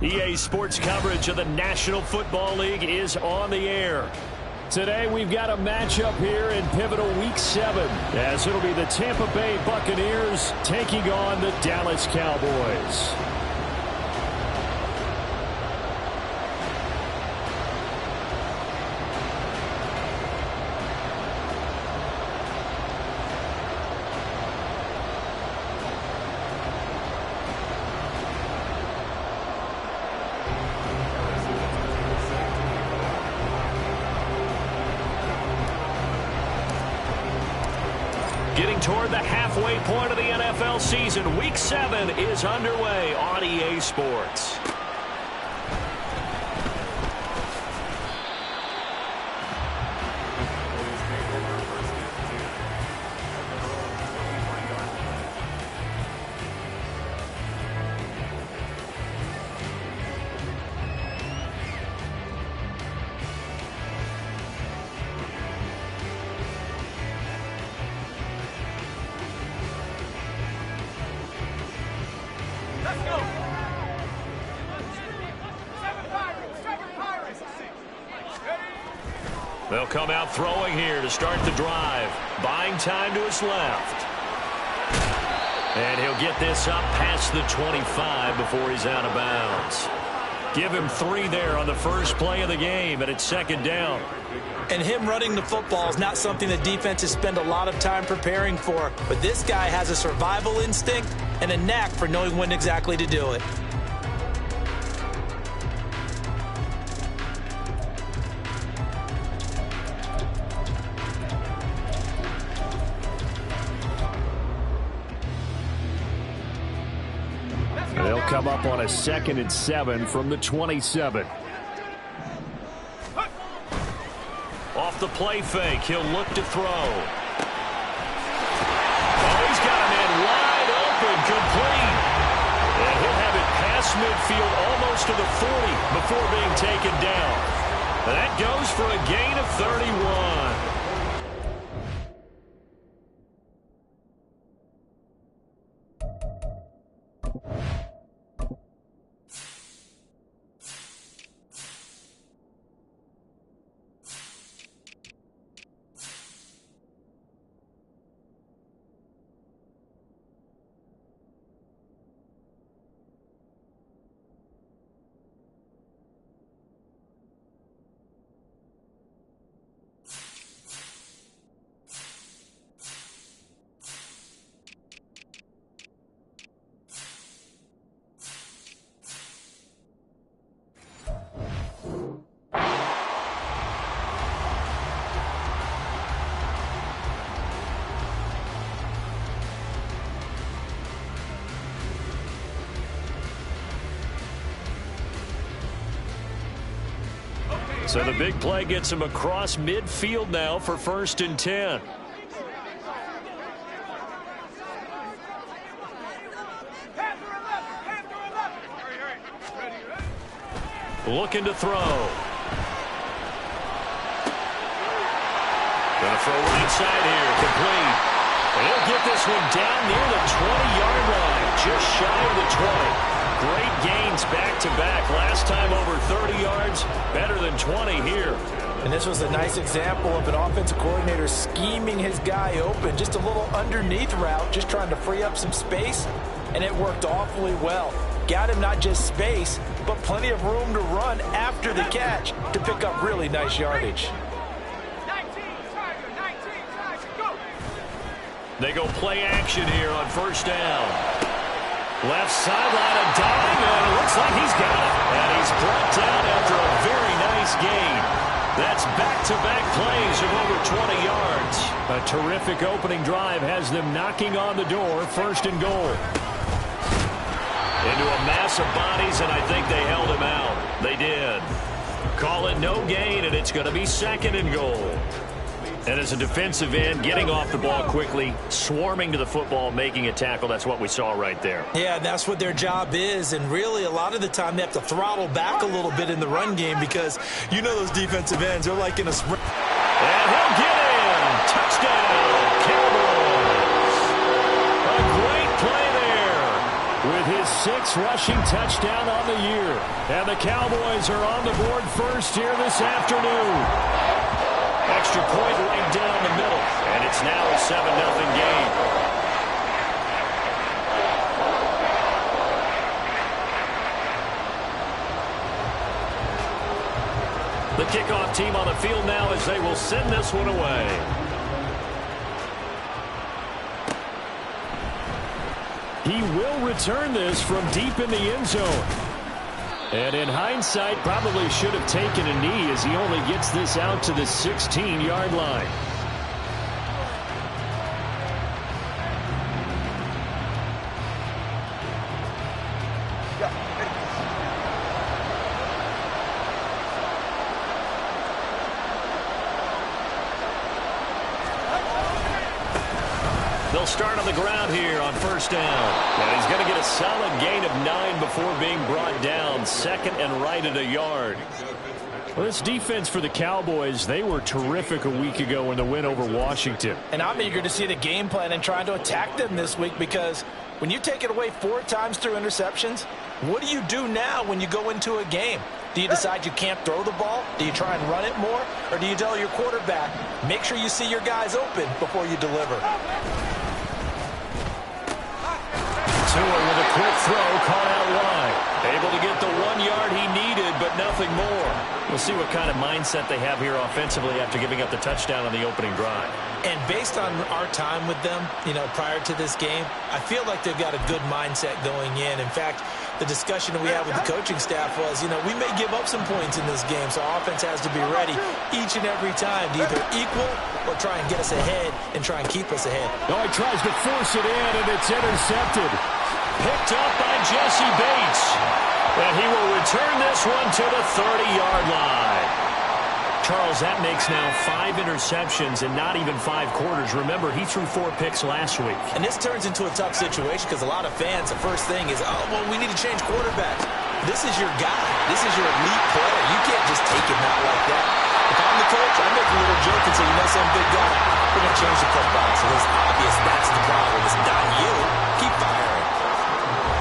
EA Sports coverage of the National Football League is on the air. Today we've got a matchup here in pivotal Week 7, as it'll be the Tampa Bay Buccaneers taking on the Dallas Cowboys. Getting toward the halfway point of the NFL season, Week 7 is underway on EA Sports. They'll come out throwing here to start the drive. Buying time to his left. And he'll get this up past the 25 before he's out of bounds. Give him 3 there on the first play of the game, and it's second down. And him running the football is not something that defenses spend a lot of time preparing for. But this guy has a survival instinct and a knack for knowing when exactly to do it. They'll come up on a 2nd and 7 from the 27. Off the play fake, he'll look to throw. Oh, he's got a man wide open, complete. And he'll have it past midfield almost to the 40 before being taken down. And that goes for a gain of 31. So the big play gets him across midfield now for 1st and 10. Looking to throw. Gonna throw right side here, complete. And he'll get this one down near the 20-yard line, just shy of the 20. Great gains back-to-back. Last time over 30 yards, better than 20 here. And this was a nice example of an offensive coordinator scheming his guy open. Just a little underneath route, just trying to free up some space, and it worked awfully well. Got him not just space, but plenty of room to run after the catch to pick up really nice yardage. They go play action here on first down. Left sideline, a dive, and it looks like he's got it. And he's brought down after a very nice gain. That's back-to-back plays of over 20 yards. A terrific opening drive has them knocking on the door, first and goal. Into a mass of bodies, and I think they held him out. They did. Call it no gain, and it's going to be second and goal. And as a defensive end, getting off the ball quickly, swarming to the football, making a tackle, that's what we saw right there. Yeah, that's what their job is. And really, a lot of the time, they have to throttle back a little bit in the run game because you know those defensive ends, they're like in a sprint. And he'll get in. Touchdown, Cowboys. A great play there with his 6th rushing touchdown on the year. And the Cowboys are on the board first here this afternoon. Extra point right down the middle, and it's now a 7-0 game. The kickoff team on the field now as they will send this one away. He will return this from deep in the end zone. And in hindsight, probably should have taken a knee as he only gets this out to the 16-yard line. They'll start on the ground here on first down. And he's going to get a solid gain of 9 before being brought down. Second and right at a yard. Well, this defense for the Cowboys, they were terrific a week ago in the win over Washington. And I'm eager to see the game plan and trying to attack them this week because when you take it away 4 times through interceptions, what do you do now when you go into a game? Do you decide you can't throw the ball? Do you try and run it more? Or do you tell your quarterback, make sure you see your guys open before you deliver? Tua with a quick throw, caught out wide. Able to get the 1 yard he needed, but nothing more. We'll see what kind of mindset they have here offensively after giving up the touchdown on the opening drive. And based on our time with them, prior to this game, I feel like they've got a good mindset going in. In fact, the discussion that we had with the coaching staff was, we may give up some points in this game, so our offense has to be ready each and every time to either equal or try and get us ahead and try and keep us ahead. No, he tries to force it in, and it's intercepted. Picked up by Jesse Bates. And he will return this one to the 30-yard line. Charles, that makes now 5 interceptions in not even 5 quarters. Remember, he threw 4 picks last week. And this turns into a tough situation because a lot of fans, the first thing is, we need to change quarterbacks. This is your guy. This is your elite player. You can't just take him out like that. If I'm the coach, I make a little joke and say, some big guy, we're going to change the football. So it's obvious that's the problem. It's not you. Keep firing.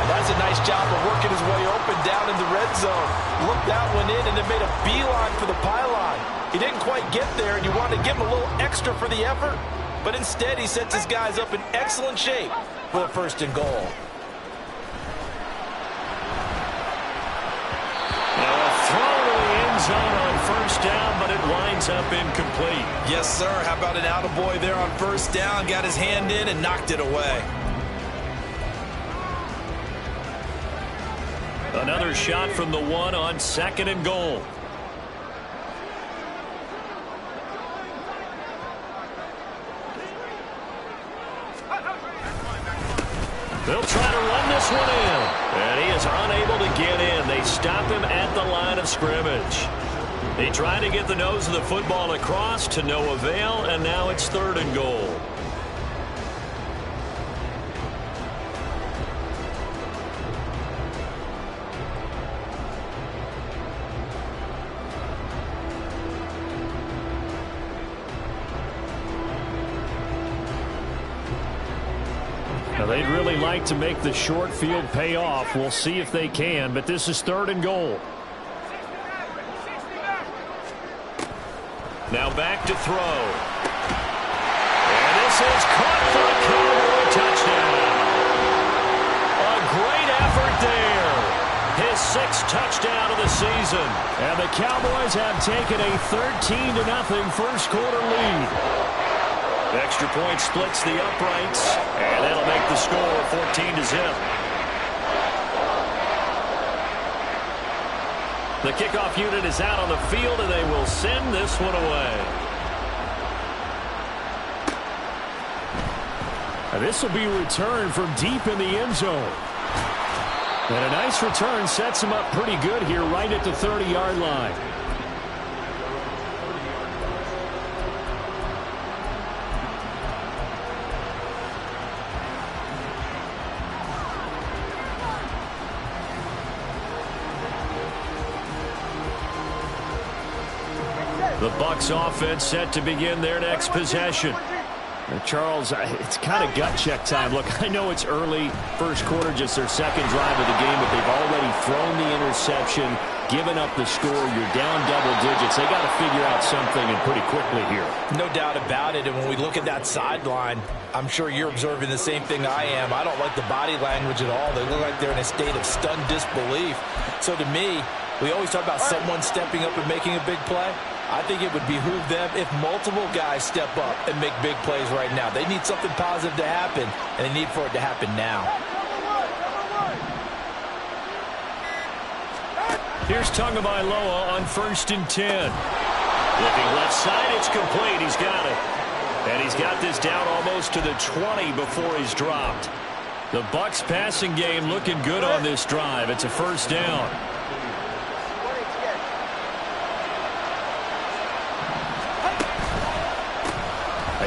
And that's a nice job of working his way open down in the red zone. Looked that one in and then made a beeline for the pylon. He didn't quite get there, and you wanted to give him a little extra for the effort. But instead, he sets his guys up in excellent shape for a first and goal. Now a throw to the end zone on first down, but it winds up incomplete. Yes, sir. How about an attaboy there on first down? Got his hand in and knocked it away. Another shot from the 1 on second and goal. They'll try to run this one in. And he is unable to get in. They stop him at the line of scrimmage. He tried to get the nose of the football across to no avail, and now it's third and goal. Now, they'd really like to make the short field pay off. We'll see if they can, but this is third and goal. Now back to throw. And this is caught for a Cowboy touchdown. A great effort there. His 6th touchdown of the season. And the Cowboys have taken a 13-0 first quarter lead. Extra point splits the uprights, and that'll make the score 14-0. The kickoff unit is out on the field, and they will send this one away. This will be returned from deep in the end zone. And a nice return sets him up pretty good here right at the 30-yard line. The Bucs offense set to begin their next possession. Charles, it's kind of gut check time. Look, I know it's early, first quarter, just their second drive of the game, but they've already thrown the interception, given up the score. You're down double digits. They got to figure out something, and pretty quickly here. No doubt about it, and when we look at that sideline, I'm sure you're observing the same thing I am. I don't like the body language at all. They look like they're in a state of stunned disbelief. So to me, we always talk about someone stepping up and making a big play. I think it would behoove them if multiple guys step up and make big plays right now. They need something positive to happen, and they need for it to happen now. Here's Tagovailoa on 1st and 10. Looking left side, it's complete. He's got it. And he's got this down almost to the 20 before he's dropped. The Bucs passing game looking good on this drive. It's a first down.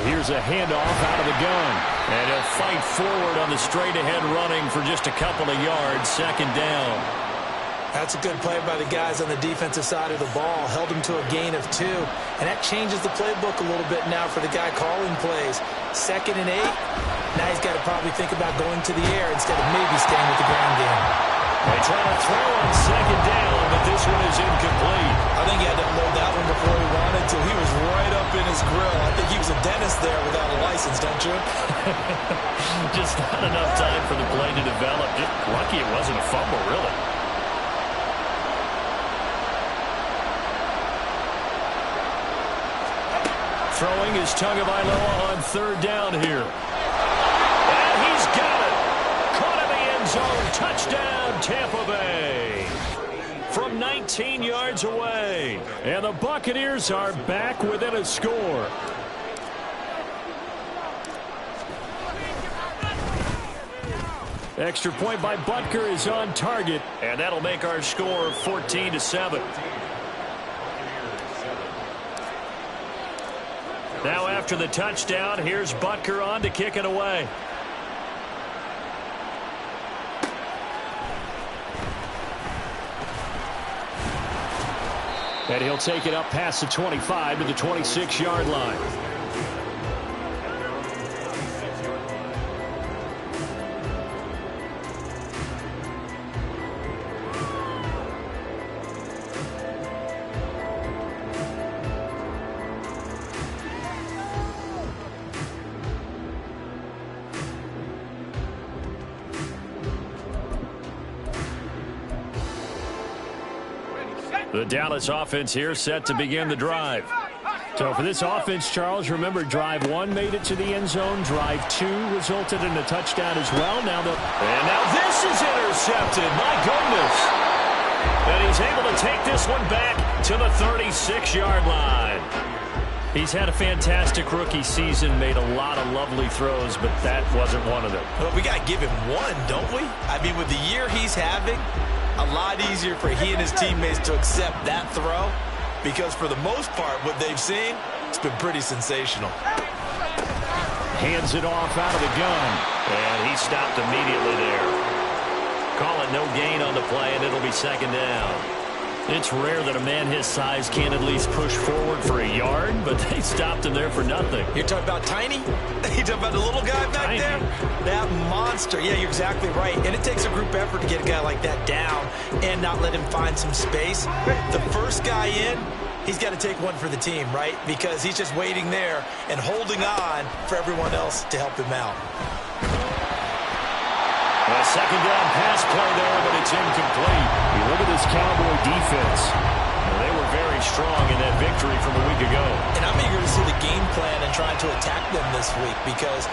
Here's a handoff out of the gun. And he'll fight forward on the straight-ahead running for just a couple of yards. Second down. That's a good play by the guys on the defensive side of the ball. Held him to a gain of 2. And that changes the playbook a little bit now for the guy calling plays. 2nd and 8. Now he's got to probably think about going to the air instead of maybe staying with the ground game. They try to throw on 2nd down, but this one is incomplete. I think he had to unload that one before he wanted to. He was right up in his grill. I think he was a dentist there without a license, don't you? Just not enough time for the play to develop. Just lucky it wasn't a fumble, really. Throwing is Tagovailoa on 3rd down here. And he's got it. Caught in the end zone. Touchdown, Tampa Bay. From 19 yards away. And the Buccaneers are back within a score. Extra point by Butker is on target. And that'll make our score 14-7. Now after the touchdown, here's Butker on to kick it away. And he'll take it up past the 25 to the 26-yard line. The Dallas offense here set to begin the drive. So for this offense, Charles, remember drive 1 made it to the end zone. Drive 2 resulted in a touchdown as well. And now this is intercepted. My goodness. And he's able to take this one back to the 36-yard line. He's had a fantastic rookie season, made a lot of lovely throws, but that wasn't one of them. Well, we got to give him one, don't we? I mean, with the year he's having, a lot easier for he and his teammates to accept that throw because for the most part, what they've seen, it's been pretty sensational. Hands it off out of the gun. And he stopped immediately there. Call it no gain on the play, and it'll be 2nd down. It's rare that a man his size can't at least push forward for a yard, but they stopped him there for nothing. You're talking about Tiny? You're talking about the little guy back there? That monster. Yeah, you're exactly right. And it takes a group effort to get a guy like that down and not let him find some space. The first guy in, he's got to take one for the team, right? Because he's just waiting there and holding on for everyone else to help him out. A 2nd down pass play there, but it's incomplete. You look at this Cowboy defense. They were very strong in that victory from a week ago. And I'm eager to see the game plan and trying to attack them this week, because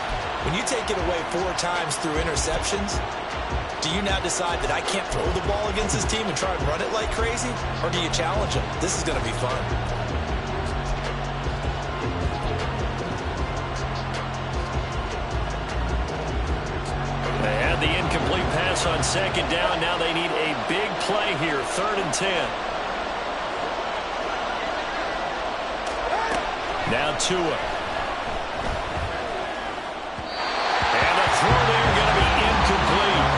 when you take it away 4 times through interceptions, do you now decide that I can't throw the ball against this team and try and run it like crazy? Or do you challenge them? This is going to be fun. They had the incomplete pass on second down. Now they need a big play here, 3rd and 10. Now Tua. And the throw there going to be incomplete.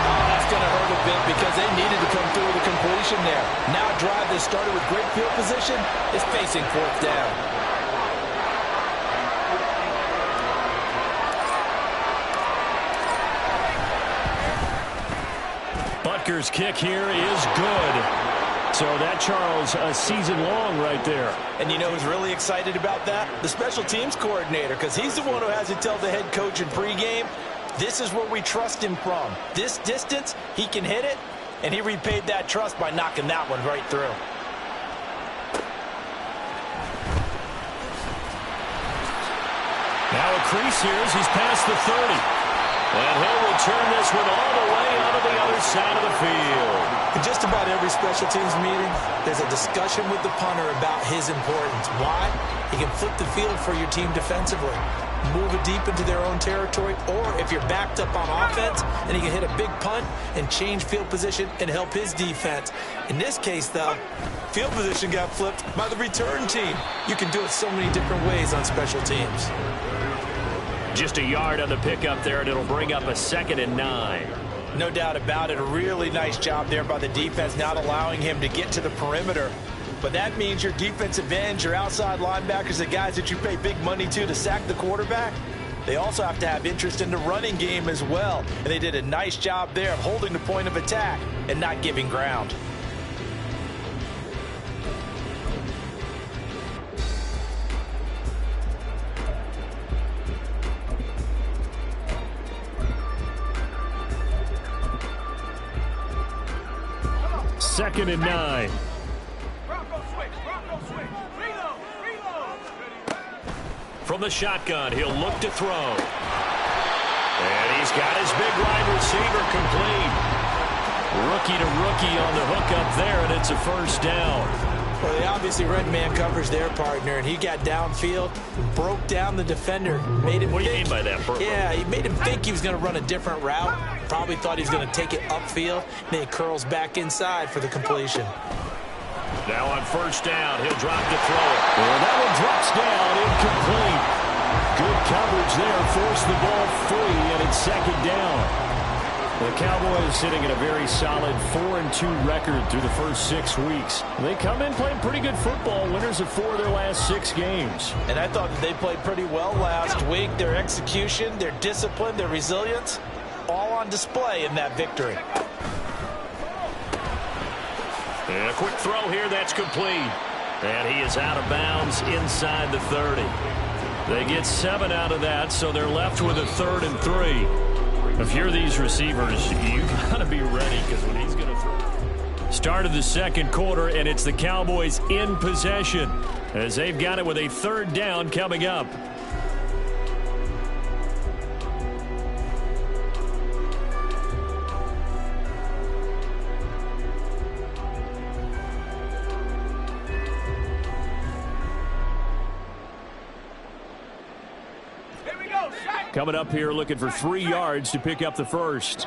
Oh, that's going to hurt a bit because they needed to come through with a completion there. Now a drive that started with great field position is facing 4th down. Butker's kick here is good. So that, Charles, a season long right there. And you know who's really excited about that? The special teams coordinator, because he's the one who has to tell the head coach in pregame, this is where we trust him from. This distance, he can hit it, and he repaid that trust by knocking that one right through. Now a crease here as he's past the 30. And he'll return this one all the way out of the other side of the field. In just about every special teams meeting, there's a discussion with the punter about his importance. Why? He can flip the field for your team defensively, move it deep into their own territory, or if you're backed up on offense, then he can hit a big punt and change field position and help his defense. In this case, though, field position got flipped by the return team. You can do it so many different ways on special teams. Just a yard on the pickup there, and it'll bring up a 2nd and 9. No doubt about it. A really nice job there by the defense, not allowing him to get to the perimeter. But that means your defensive ends, your outside linebackers, the guys that you pay big money to sack the quarterback, they also have to have interest in the running game as well. And they did a nice job there of holding the point of attack and not giving ground. Second and 9. From the shotgun, he'll look to throw. And he's got his big wide receiver complete. Rookie to rookie on the hook up there, and it's a 1st down. Well, they obviously read man coverage their partner, and he got downfield, broke down the defender, made him What do you think, mean by that, Burke? Yeah, he made him think he was going to run a different route. Probably thought he was going to take it upfield. Then he curls back inside for the completion. Now on 1st down, he'll drop to throw it. Well, that one drops down, incomplete. Good coverage there, forced the ball free, and it's 2nd down. The Cowboys sitting at a very solid 4-2 record through the first 6 weeks. They come in playing pretty good football, winners of 4 of their last 6 games. And I thought that they played pretty well last week. Their execution, their discipline, their resilience, all on display in that victory. And a quick throw here, that's complete. And he is out of bounds inside the 30. They get 7 out of that, so they're left with a 3rd and 3. If you're these receivers, you got to be ready, because when he's going to throw. Start of the 2nd quarter, and it's the Cowboys in possession as they've got it with a 3rd down coming up. Coming up here looking for 3 yards to pick up the 1st.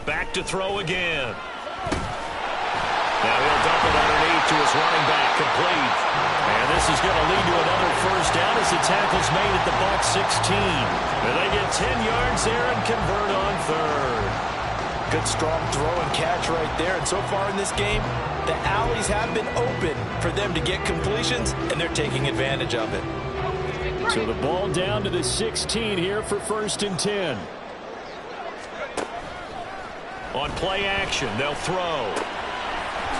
Back to throw again. Now he'll dump it underneath to his running back, complete. And this is going to lead to another 1st down as the tackle's made at the Bucs 16. And they get 10 yards there and convert on 3rd. Good strong throw and catch right there. And so far in this game, the alleys have been open for them to get completions, and they're taking advantage of it. So the ball down to the 16 here for 1st and 10. On play action, they'll throw.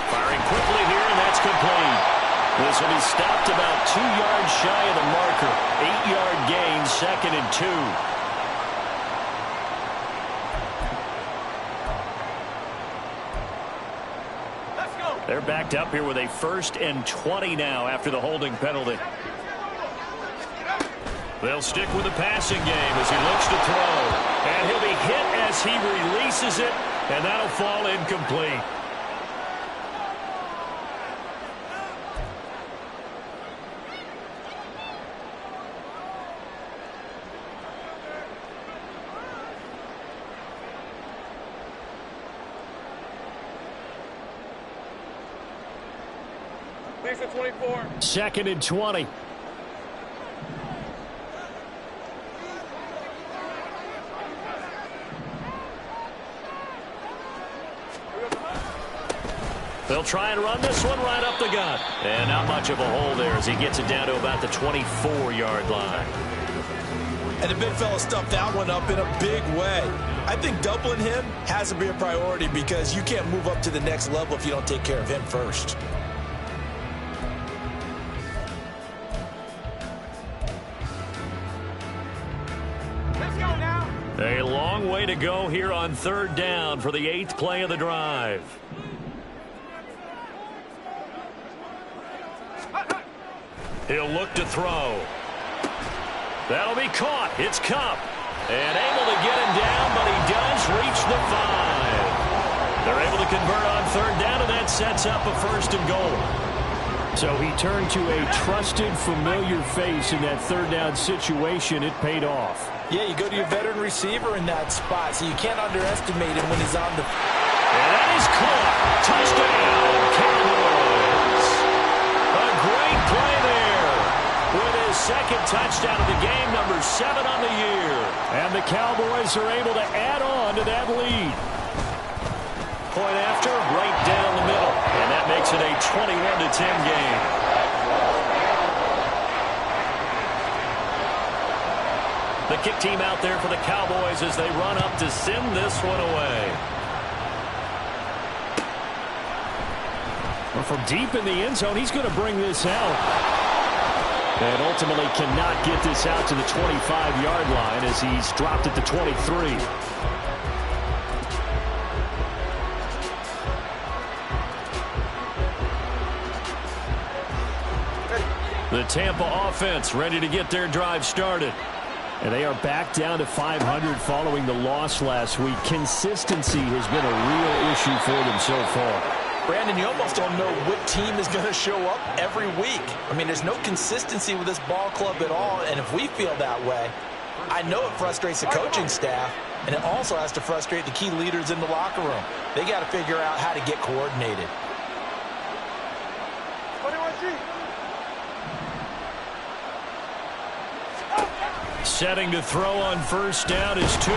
Firing quickly here, and that's complete. This will be stopped about 2 yards shy of the marker. 8-yard gain, 2nd and 2. They're backed up here with a 1st and 20 now after the holding penalty. They'll stick with the passing game as he looks to throw. And he'll be hit as he releases it, and that'll fall incomplete. Makes it 24. 2nd and 20. They'll try and run this one right up the gut. And not much of a hole there as he gets it down to about the 24-yard line. And the big fella stuffed that one up in a big way. I think doubling him has to be a priority because you can't move up to the next level if you don't take care of him first. Let's go now. A long way to go here on 3rd down for the 8th play of the drive. He'll look to throw. That'll be caught. It's Cup. And able to get him down, but he does reach the 5. They're able to convert on 3rd down, and that sets up a 1st and goal. So he turned to a trusted, familiar face in that 3rd down situation. It paid off. Yeah, you go to your veteran receiver in that spot, so you can't underestimate him when he's on the... And that is caught. Touchdown, Cowboys. A great play there with his 2nd touchdown of the game, number 7 on the year. And the Cowboys are able to add on to that lead. Point after, right down the middle. And that makes it a 21-10 game. The kick team out there for the Cowboys as they run up to send this one away. Well, from deep in the end zone, he's going to bring this out. And ultimately cannot get this out to the 25-yard line as he's dropped at the 23. The Tampa offense ready to get their drive started. And they are back down to 500 following the loss last week. Consistency has been a real issue for them so far. Brandon, you almost don't know what team is going to show up every week. I mean, there's no consistency with this ball club at all, and if we feel that way, I know it frustrates the coaching staff, and it also has to frustrate the key leaders in the locker room. They got to figure out how to get coordinated. 21G. Setting to throw on 1st down is Tua.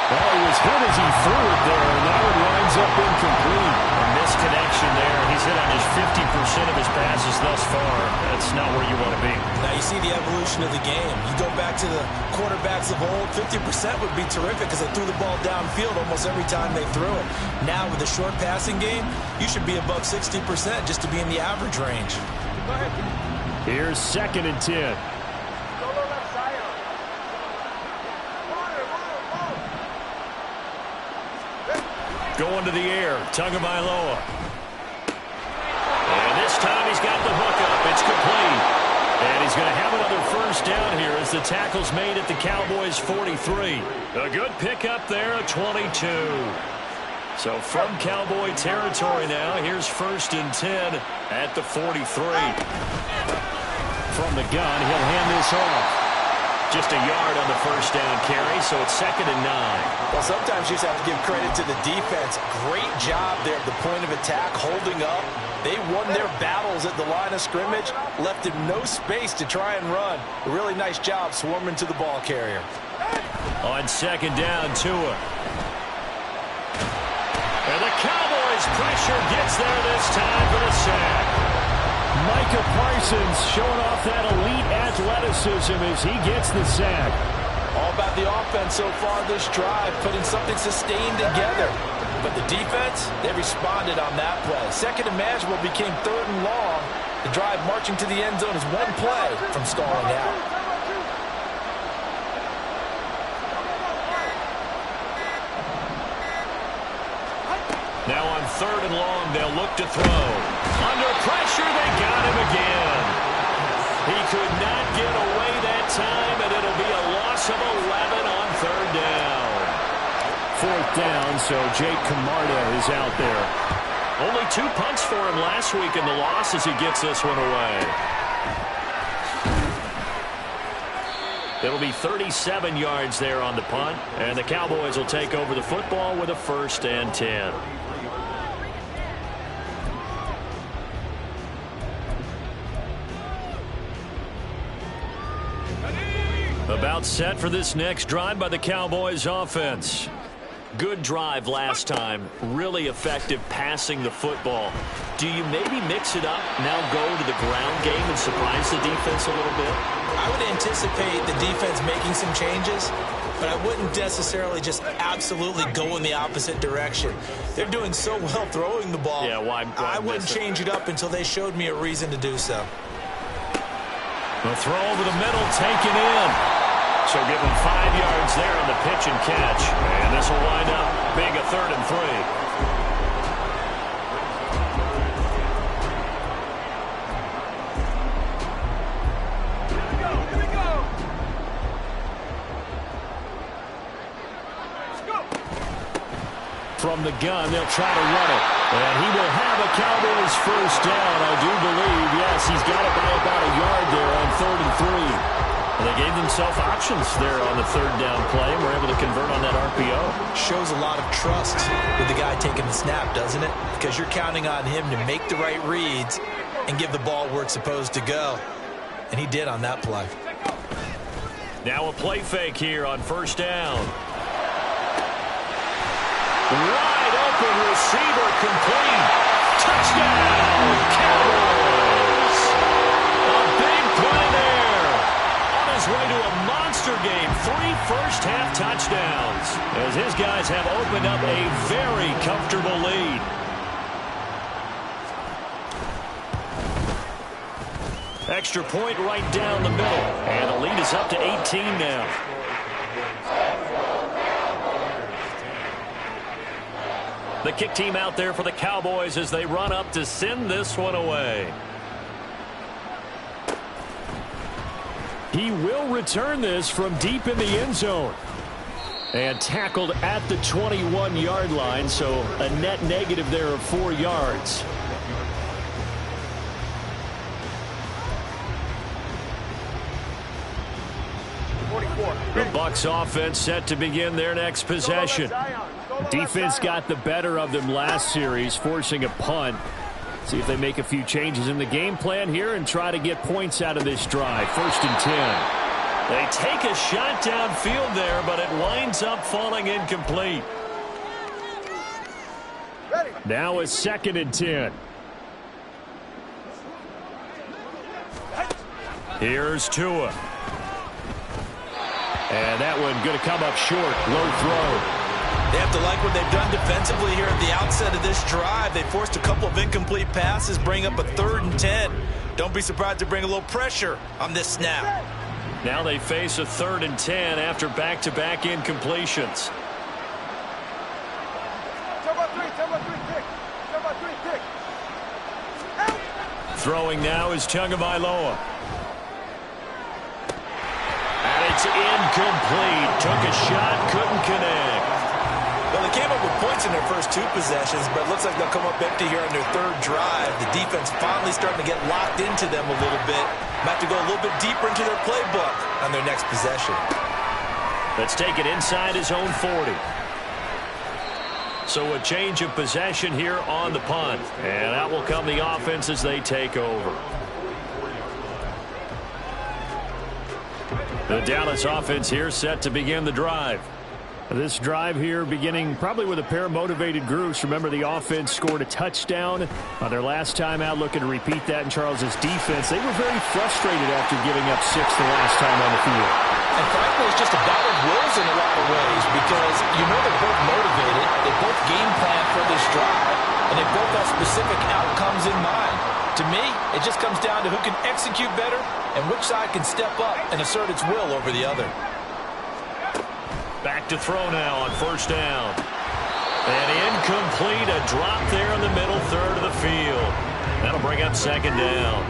Well, he was hit as he threw it there, and now it winds up incomplete. A misconnection there. He's hit on just 50% of his passes thus far. That's not where you want to be. Now you see the evolution of the game. You go back to the quarterbacks of old, 50% would be terrific because they threw the ball downfield almost every time they threw it. Now with the short passing game, you should be above 60% just to be in the average range. Go ahead. Here's 2nd and 10. Going to the air, Tagovailoa. And this time he's got the hook up. It's complete. And he's going to have another 1st down here as the tackle's made at the Cowboys' 43. A good pickup there, a 22. So from Cowboy territory now, here's 1st and 10 at the 43. From the gun, he'll hand this off. Just a yard on the 1st down carry, so it's 2nd and 9. Well, sometimes you just have to give credit to the defense. Great job there at the point of attack, holding up. They won their battles at the line of scrimmage, left him no space to try and run. A really nice job swarming to the ball carrier. On 2nd down, Tua. And the Cowboys' pressure gets there this time for the sack. Micah Parsons showing off that elite athleticism as he gets the sack. All about the offense so far this drive, putting something sustained together. But the defense, they responded on that play. 2nd and manageable became 3rd and long. The drive marching to the end zone is one play from stalling out. Now on 3rd and long, they'll look to throw. Under pressure, they got him again. He could not get away that time, and it'll be a loss of 11 on 3rd down. 4th down, so Jake Camarda is out there. Only 2 punts for him last week in the loss as he gets this one away. It'll be 37 yards there on the punt, and the Cowboys will take over the football with a 1st and 10. About set for this next drive by the Cowboys offense. Good drive last time. Really effective passing the football. Do you maybe mix it up, now go to the ground game and surprise the defense a little bit? I would anticipate the defense making some changes, but I wouldn't necessarily just absolutely go in the opposite direction. They're doing so well throwing the ball. Yeah, why I wouldn't change it up until they showed me a reason to do so. The throw over the middle, taken in. So give him 5 yards there on the pitch and catch. And this will wind up being a 3rd and 3. Here we go. Let's go. From the gun, they'll try to run it. And he will have a Cowboys 1st down, I do believe. Yes, he's got it by about a yard there on 3rd and 3. Well, they gave themselves options there on the 3rd down play and were able to convert on that RPO. Shows a lot of trust with the guy taking the snap, doesn't it? Because you're counting on him to make the right reads and give the ball where it's supposed to go. And he did on that play. Now a play fake here on 1st down. Wide open receiver complete. Touchdown, Cowboys. A big play there. On his way to a monster game. 3 first-half touchdowns. As his guys have opened up a very comfortable lead. Extra point right down the middle. And the lead is up to 18 now. The kick team out there for the Cowboys as they run up to send this one away. He will return this from deep in the end zone. And tackled at the 21-yard line, so a net negative there of 4 yards. The Bucs offense set to begin their next possession. Defense got the better of them last series, forcing a punt. See if they make a few changes in the game plan here and try to get points out of this drive. 1st and 10. They take a shot downfield there, but it winds up falling incomplete. Now a 2nd and 10. Here's Tua. And that one going to come up short. Low throw. They have to like what they've done defensively here at the outset of this drive. They forced a couple of incomplete passes, bring up a 3rd and 10. Don't be surprised to bring a little pressure on this snap. Now they face a 3rd and 10 after back-to-back incompletions. Throwing now is Tagovailoa. And it's incomplete. Took a shot, couldn't connect. Well, they came up with points in their first 2 possessions, but it looks like they'll come up empty here on their 3rd drive. The defense finally starting to get locked into them a little bit. Might have to go a little bit deeper into their playbook on their next possession. Let's take it inside his own 40. So a change of possession here on the punt. And out will come the offense as they take over. The Dallas offense here set to begin the drive. This drive here beginning probably with a pair of motivated groups. Remember, the offense scored a touchdown on their last time out, looking to repeat that in Charles's defense. They were very frustrated after giving up 6 the last time on the field. And frankly, it's just a battle of wills in a lot of ways because you know they're both motivated, they both game plan for this drive, and they both have specific outcomes in mind. To me, it just comes down to who can execute better and which side can step up and assert its will over the other. Back to throw now on 1st down. And incomplete, a drop there in the middle third of the field. That'll bring up second down.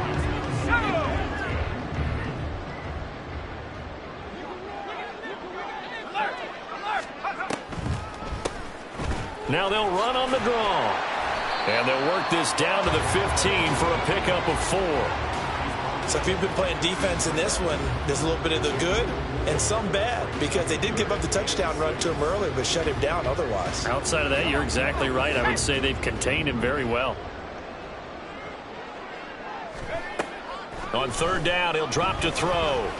Now they'll run on the draw. And they'll work this down to the 15 for a pickup of 4. So if you've been playing defense in this one, there's a little bit of the good and some bad, because they did give up the touchdown run to him earlier but shut him down otherwise. Outside of that, you're exactly right. I would say they've contained him very well. On third down, he'll drop to throw.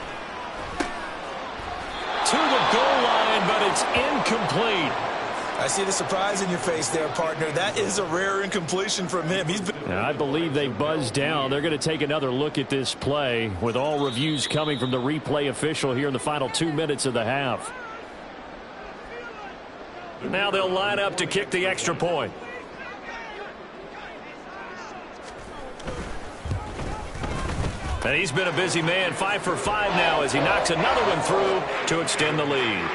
To the goal line, but it's incomplete. I see the surprise in your face there, partner. That is a rare incompletion from him. I believe they buzzed down. They're going to take another look at this play, with all reviews coming from the replay official here in the final 2 minutes of the half. Now they'll line up to kick the extra point. And he's been a busy man, 5 for 5 now as he knocks another one through to extend the lead.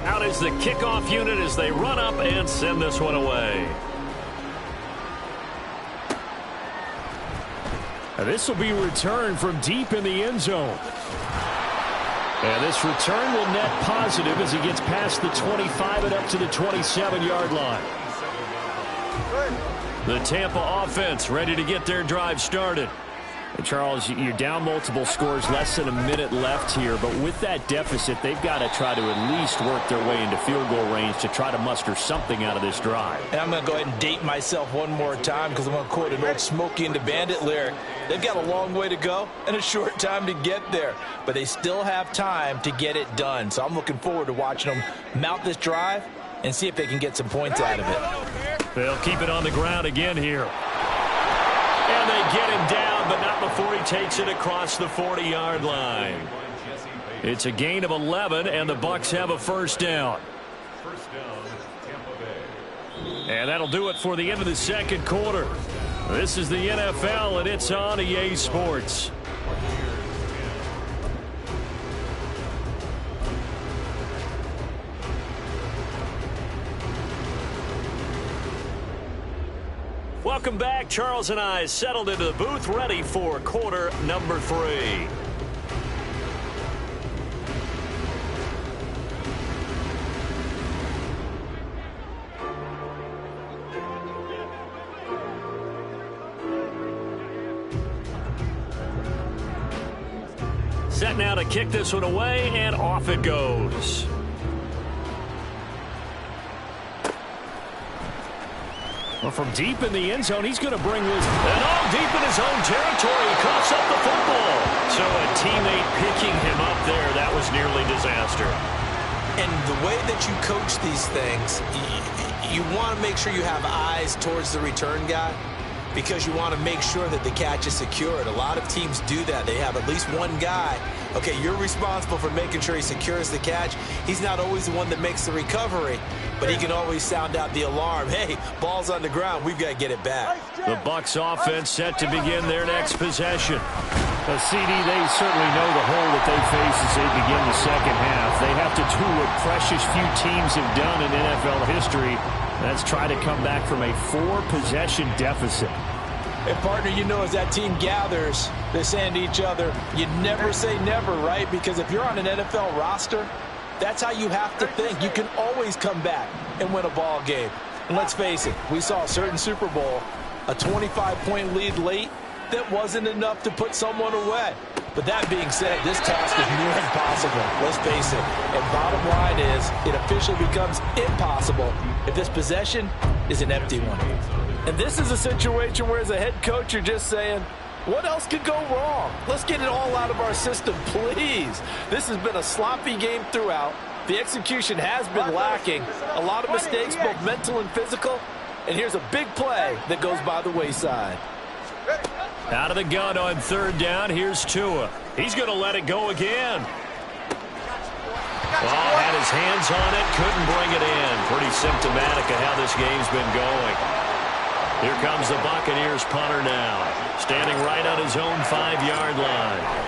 Out is the kickoff unit as they run up and send this one away. This will be returned from deep in the end zone. And this return will net positive as he gets past the 25 and up to the 27-yard line. The Tampa offense ready to get their drive started. And Charles, you're down multiple scores, less than a minute left here. But with that deficit, they've got to try to at least work their way into field goal range to try to muster something out of this drive. And I'm going to go ahead and date myself one more time, because I'm going to quote an old Smokey and the Bandit lyric. They've got a long way to go and a short time to get there, but they still have time to get it done. So I'm looking forward to watching them mount this drive and see if they can get some points out of it. They'll keep it on the ground again here. And they get him down, but not before he takes it across the 40-yard line. It's a gain of 11, and the Bucs have a first down. And that'll do it for the end of the second quarter. This is the NFL, and it's on EA Sports. Welcome back. Charles and I settled into the booth, ready for quarter number 3. Set now to kick this one away, and off it goes. Well, from deep in the end zone, he's going to bring this. And all deep in his own territory, he coughs up the football. So a teammate picking him up there, that was nearly disaster. And the way that you coach these things, you want to make sure you have eyes towards the return guy, because you want to make sure that the catch is secured. A lot of teams do that. They have at least one guy. Okay, you're responsible for making sure he secures the catch. He's not always the one that makes the recovery, but he can always sound out the alarm. Hey, ball's on the ground. We've got to get it back. The Bucs offense set to begin their next possession. CD, they certainly know the hole that they face as they begin the second half. They have to do what precious few teams have done in NFL history. That's try to come back from a 4-possession deficit. And, partner, you know, as that team gathers, they're saying to each other, you never say never, right? Because if you're on an NFL roster, that's how you have to think. You can always come back and win a ball game. And let's face it, we saw a certain Super Bowl, a 25-point lead late, that wasn't enough to put someone away. But that being said, this task is near impossible. Let's face it. And bottom line is, it officially becomes impossible if this possession is an empty one. And this is a situation where, as a head coach, you're just saying, what else could go wrong? Let's get it all out of our system, please. This has been a sloppy game throughout. The execution has been lacking. A lot of mistakes, both mental and physical. And here's a big play that goes by the wayside. Out of the gun on third down, here's Tua. He's going to let it go again. Well, had his his hands on it, couldn't bring it in. Pretty symptomatic of how this game's been going. Here comes the Buccaneers punter now, standing right on his own 5-yard line.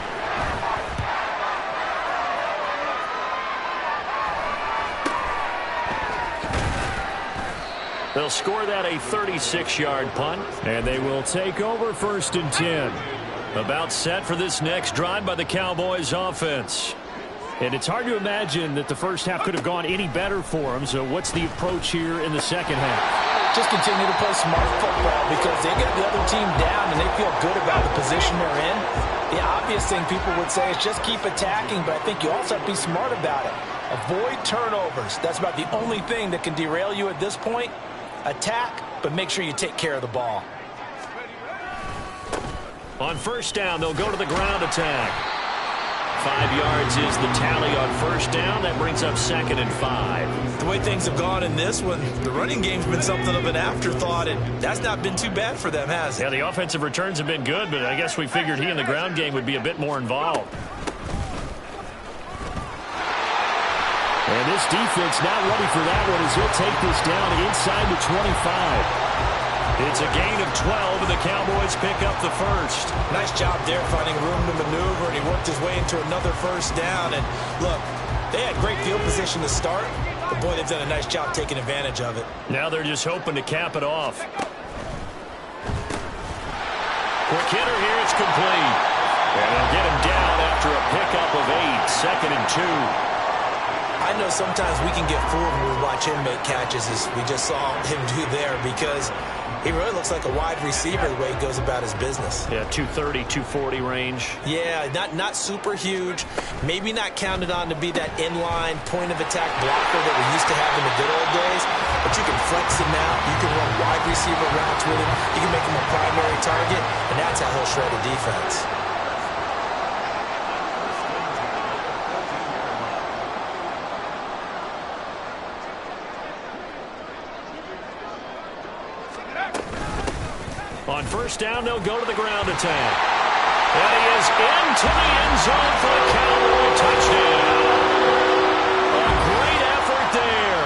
They'll score that a 36-yard punt. And they will take over 1st and 10. About set for this next drive by the Cowboys offense. And it's hard to imagine that the first half could have gone any better for them. So what's the approach here in the second half? Just continue to play smart football because they get the other team down and they feel good about the position they're in. The obvious thing people would say is just keep attacking, but I think you also have to be smart about it. Avoid turnovers. That's about the only thing that can derail you at this point. Attack, but make sure you take care of the ball. On 1st down, they'll go to the ground attack. 5 yards is the tally on 1st down. That brings up 2nd and 5. The way things have gone in this one, the running game's been something of an afterthought, and that's not been too bad for them, has it? Yeah, the offensive returns have been good, but I guess we figured he in the ground game would be a bit more involved. And this defense not ready for that one as he'll take this down inside the 25. It's a gain of 12, and the Cowboys pick up the 1st. Nice job there finding room to maneuver, and he worked his way into another 1st down. And look, they had great field position to start, but boy, they've done a nice job taking advantage of it. Now they're just hoping to cap it off. Quick hitter here, it's complete. And they'll get him down after a pickup of 8, 2nd and 2. I know sometimes we can get fooled when we watch him make catches, as we just saw him do there, because he really looks like a wide receiver the way he goes about his business. Yeah, 230, 240 range. Yeah, not super huge. Maybe not counted on to be that inline point-of-attack blocker that we used to have in the good old days, but you can flex him out. You can run wide receiver routes with him. You can make him a primary target, and that's how he'll shred a defense. On 1st down, they'll go to the ground attack. And he is into the end zone for the Cowboy touchdown. A great effort there.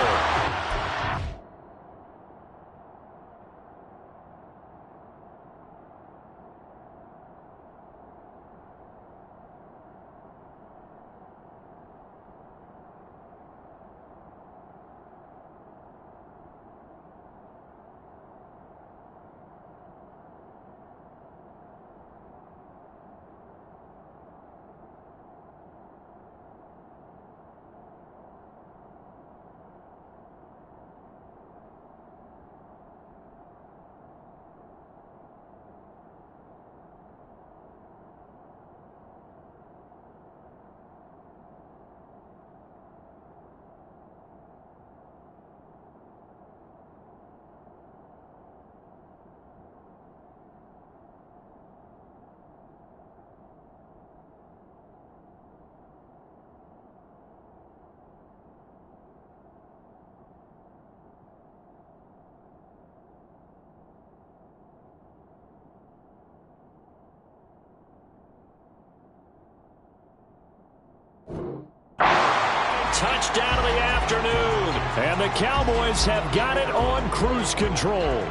Touchdown of the afternoon. And the Cowboys have got it on cruise control.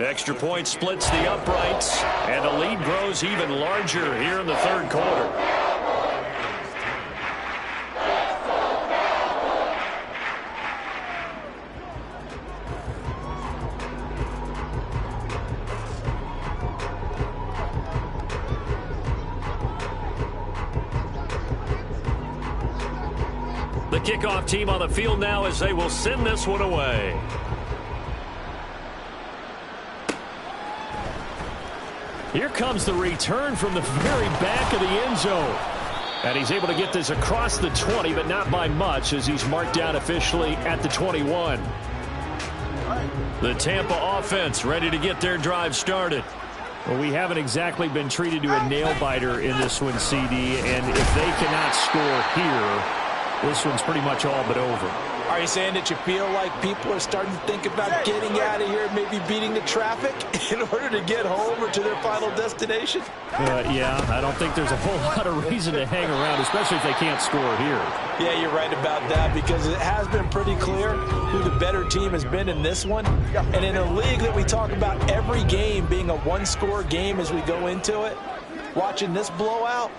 Extra point splits the uprights, and the lead grows even larger here in the 3rd quarter. The kickoff team on the field now as they will send this one away. Here comes the return from the very back of the end zone. And he's able to get this across the 20, but not by much, as he's marked down officially at the 21. The Tampa offense ready to get their drive started. Well, we haven't exactly been treated to a nail-biter in this one, CD, and if they cannot score here, this one's pretty much all but over. Are you saying that you feel like people are starting to think about getting out of here, maybe beating the traffic in order to get home or to their final destination? Yeah, I don't think there's a whole lot of reason to hang around, especially if they can't score here. Yeah, you're right about that, because it has been pretty clear who the better team has been in this one. And in a league that we talk about every game being a one-score game as we go into it, watching this blowout,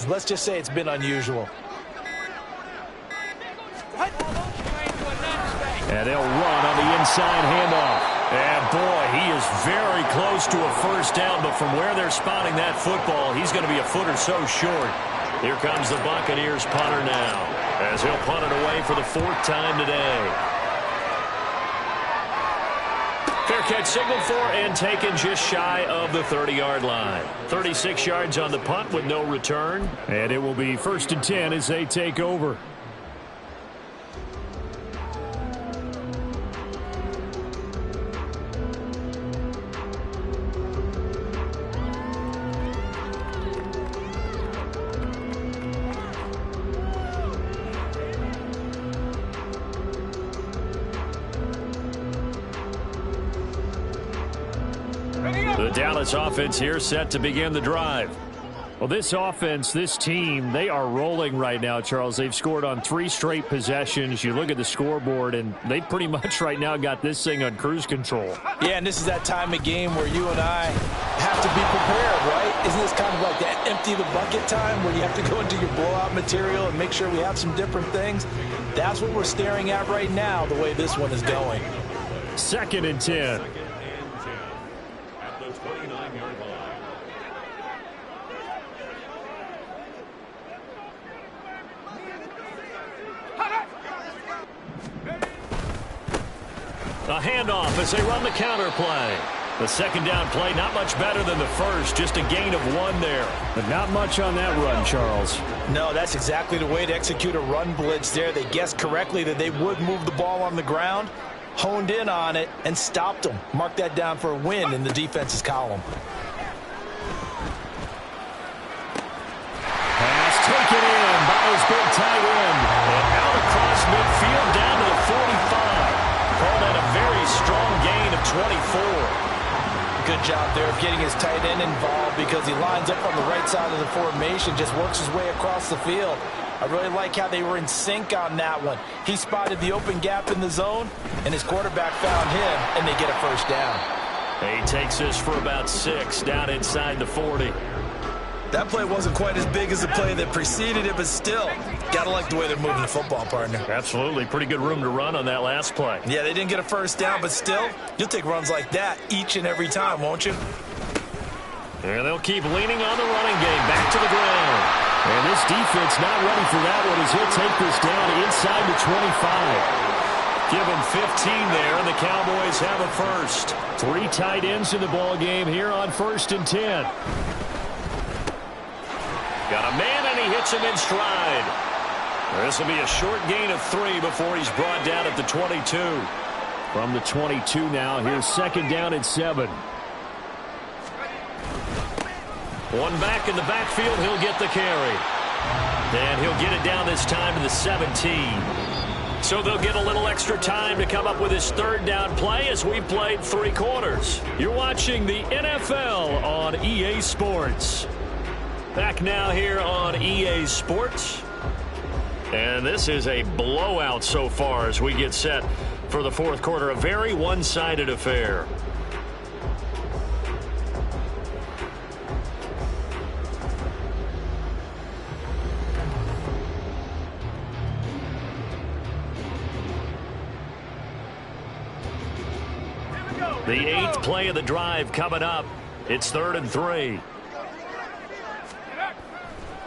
let's just say it's been unusual. And they'll run on the inside handoff. And boy, he is very close to a first down, but from where they're spotting that football, he's going to be a foot or so short. Here comes the Buccaneers punter now, as he'll punt it away for the 4th time today. Fair catch signaled for and taken just shy of the 30-yard line. 36 yards on the punt with no return. And it will be 1st and 10 as they take over. The Dallas offense here set to begin the drive. Well, this offense, this team, they are rolling right now, Charles. They've scored on 3 straight possessions. You look at the scoreboard, and they pretty much right now got this thing on cruise control. Yeah, and this is that time of game where you and I have to be prepared, right? Isn't this kind of like that empty the bucket time where you have to go into your blowout material and make sure we have some different things? That's what we're staring at right now, the way this one is going. 2nd and 10. A handoff as they run the counter play. The 2nd down play, not much better than the first, just a gain of 1 there. But not much on that run, Charles. No, that's exactly the way to execute a run blitz there. They guessed correctly that they would move the ball on the ground, honed in on it, and stopped them. Mark that down for a win in the defense's column. Pass taken in by his big tight end. And out across midfield down to the 45. Called that a very strong gain of 24. Good job there of getting his tight end involved, because he lines up on the right side of the formation, just works his way across the field. I really like how they were in sync on that one. He spotted the open gap in the zone, and his quarterback found him, and they get a first down. He takes this for about 6 down inside the 40. That play wasn't quite as big as the play that preceded it, but still, gotta like the way they're moving the football, partner. Absolutely. Pretty good room to run on that last play. Yeah, they didn't get a first down, but still, you'll take runs like that each and every time, won't you? And they'll keep leaning on the running game. Back to the ground. And this defense not ready for that one as he'll take this down inside the 25. Give him 15 there, and the Cowboys have a first. 3 tight ends in the ball game here on 1st and 10. Got a man, and he hits him in stride. This will be a short gain of 3 before he's brought down at the 22. From the 22 now, here's 2nd down and 7. One back in the backfield, he'll get the carry. And he'll get it down this time to the 17. So they'll get a little extra time to come up with his 3rd down play as we played 3 quarters. You're watching the NFL on EA Sports. Back now here on EA Sports. And this is a blowout so far as we get set for the 4th quarter. A very one-sided affair. The 8th play of the drive coming up. It's 3rd and 3.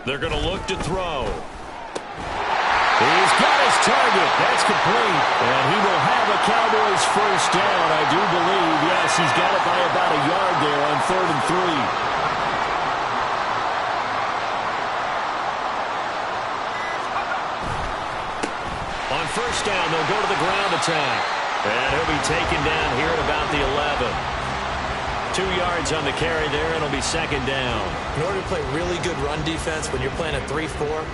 They're going to look to throw. He's got his target. That's complete. And he will have a Cowboys first down, I do believe. Yes, he's got it by about a yard there on 3rd and 3. On first down, they'll go to the ground attack. And he'll be taken down here at about the 11. 2 yards on the carry there, and it'll be 2nd down. In order to play really good run defense when you're playing a 3-4,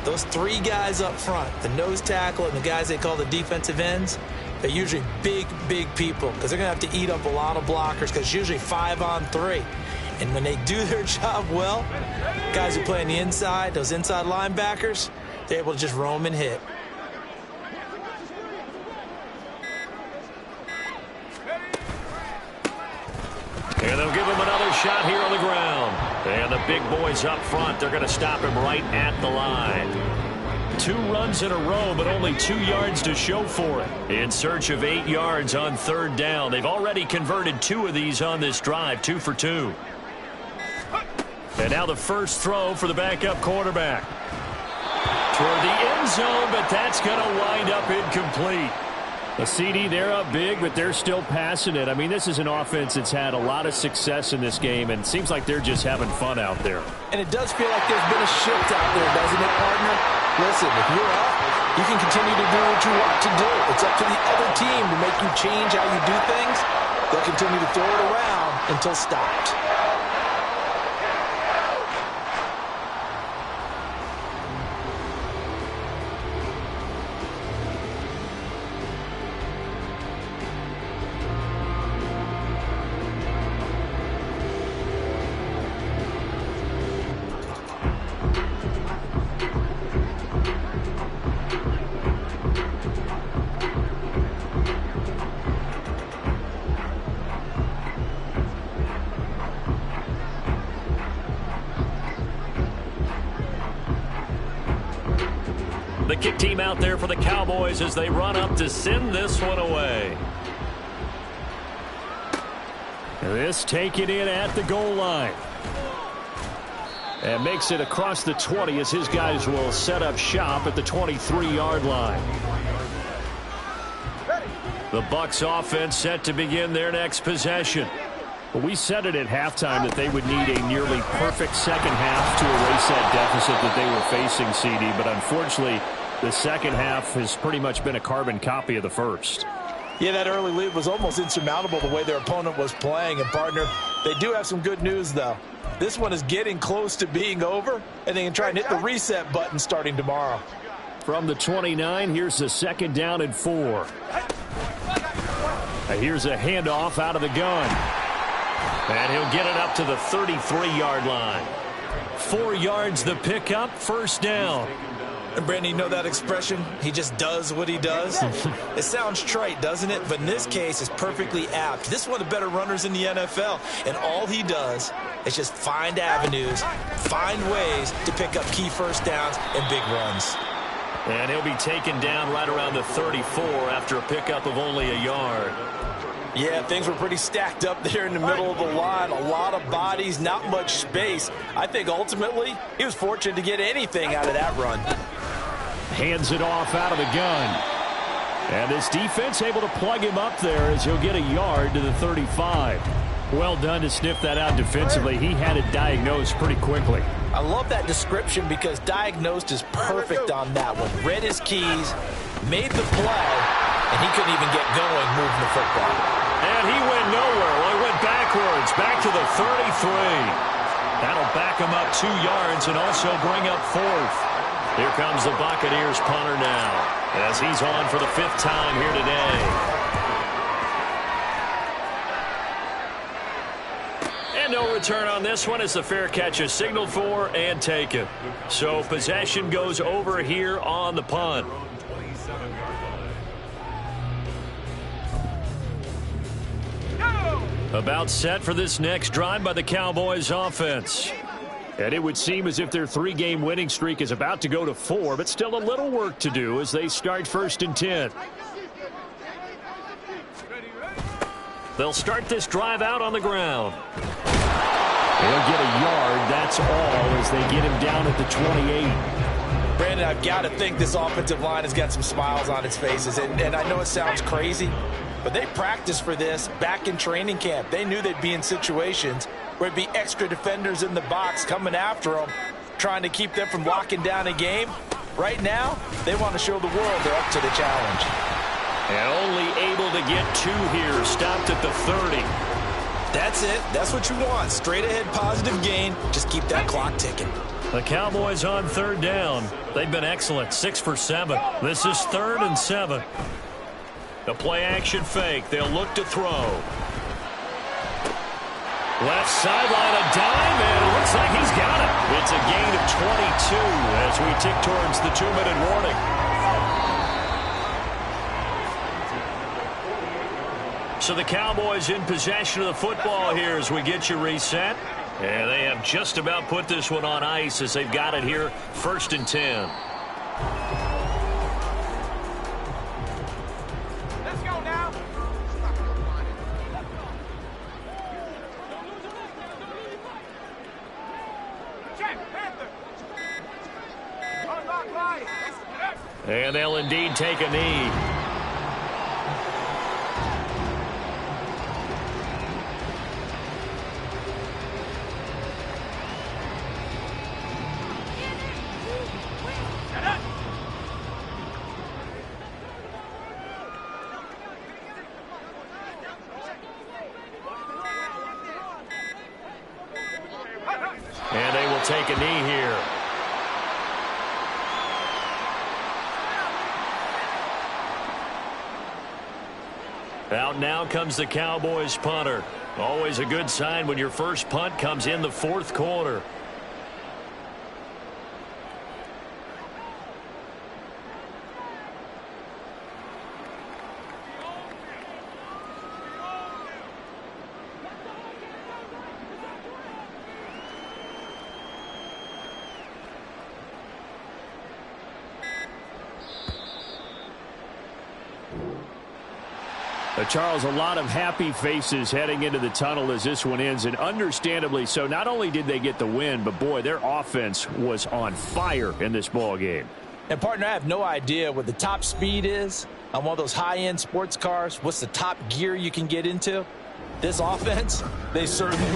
Those three guys up front, the nose tackle and the guys they call the defensive ends, they're usually big, big people because they're going to have to eat up a lot of blockers because it's usually 5-on-3. And when they do their job well, guys who play on the inside, those inside linebackers, they're able to just roam and hit. And they'll give him another shot here on the ground. And the big boys up front, they're going to stop him right at the line. 2 runs in a row, but only 2 yards to show for it. In search of 8 yards on 3rd down. They've already converted 2 of these on this drive, 2 for 2. And now the first throw for the backup quarterback. Toward the end zone, but that's going to wind up incomplete. A CD, they're up big, but they're still passing it. I mean, this is an offense that's had a lot of success in this game, and it seems like they're just having fun out there. And it does feel like there's been a shift out there, doesn't it, partner? Listen, if you're up, you can continue to do what you want to do. It's up to the other team to make you change how you do things. They'll continue to throw it around until stopped. The kick team out there for the Cowboys as they run up to send this one away. This taken in at the goal line. And makes it across the 20 as his guys will set up shop at the 23-yard line. The Bucs offense set to begin their next possession. We said it at halftime that they would need a nearly perfect second half to erase that deficit that they were facing, CD. But unfortunately, the second half has pretty much been a carbon copy of the first. Yeah, that early lead was almost insurmountable the way their opponent was playing. And, partner, they do have some good news, though. This one is getting close to being over, and they can try and hit the reset button starting tomorrow. From the 29, here's the 2nd down and 4. Here's a handoff out of the gun. And he'll get it up to the 33-yard line. 4 yards the pickup, 1st down. And Brandon, you know that expression? He just does what he does. It sounds trite, doesn't it? But in this case, it's perfectly apt. This is one of the better runners in the NFL. And all he does is just find avenues, find ways to pick up key first downs and big runs. And he'll be taken down right around the 34 after a pickup of only a yard. Yeah, things were pretty stacked up there in the middle of the line. A lot of bodies, not much space. I think ultimately he was fortunate to get anything out of that run. Hands it off out of the gun. And this defense able to plug him up there as he'll get a yard to the 35. Well done to sniff that out defensively. He had it diagnosed pretty quickly. I love that description because diagnosed is perfect on that one. Read his keys, made the play, and he couldn't even get going moving the football. And he went nowhere. Well, he went backwards, back to the 33. That'll back him up 2 yards and also bring up 4th. Here comes the Buccaneers punter now as he's on for the 5th time here today. And no return on this one as the fair catch is signaled for and taken. So possession goes over here on the punt. About set for this next drive by the Cowboys offense. And it would seem as if their 3-game winning streak is about to go to 4, but still a little work to do as they start 1st and 10. They'll start this drive out on the ground. They'll get a yard, that's all, as they get him down at the 28. Brandon, I've got to think this offensive line has got some smiles on its faces. And I know it sounds crazy, but they practiced for this back in training camp. They knew they'd be in situations where it'd be extra defenders in the box coming after them, trying to keep them from locking down a game. Right now, they want to show the world they're up to the challenge. And only able to get 2 here, stopped at the 30. That's it. That's what you want. Straight ahead positive gain. Just keep that clock ticking. The Cowboys on 3rd down. They've been excellent, 6 for 7. This is 3rd and 7. The play action fake. They'll look to throw. Left sideline, a dime, and it looks like he's got it. It's a gain of 22 as we tick towards the 2-minute warning. So the Cowboys in possession of the football here as we get you reset. And they have just about put this one on ice as they've got it here, 1st and 10. Let's go now. Check, Panther. Unlock line. And they'll indeed take a knee. And they will take a knee here. Out now comes the Cowboys punter. Always a good sign when your first punt comes in the 4th quarter. Charles, a lot of happy faces heading into the tunnel as this one ends, and understandably so. Not only did they get the win, but boy, their offense was on fire in this ball game. And partner, I have no idea what the top speed is on one of those high-end sports cars. What's the top gear you can get into? This offense, they certainly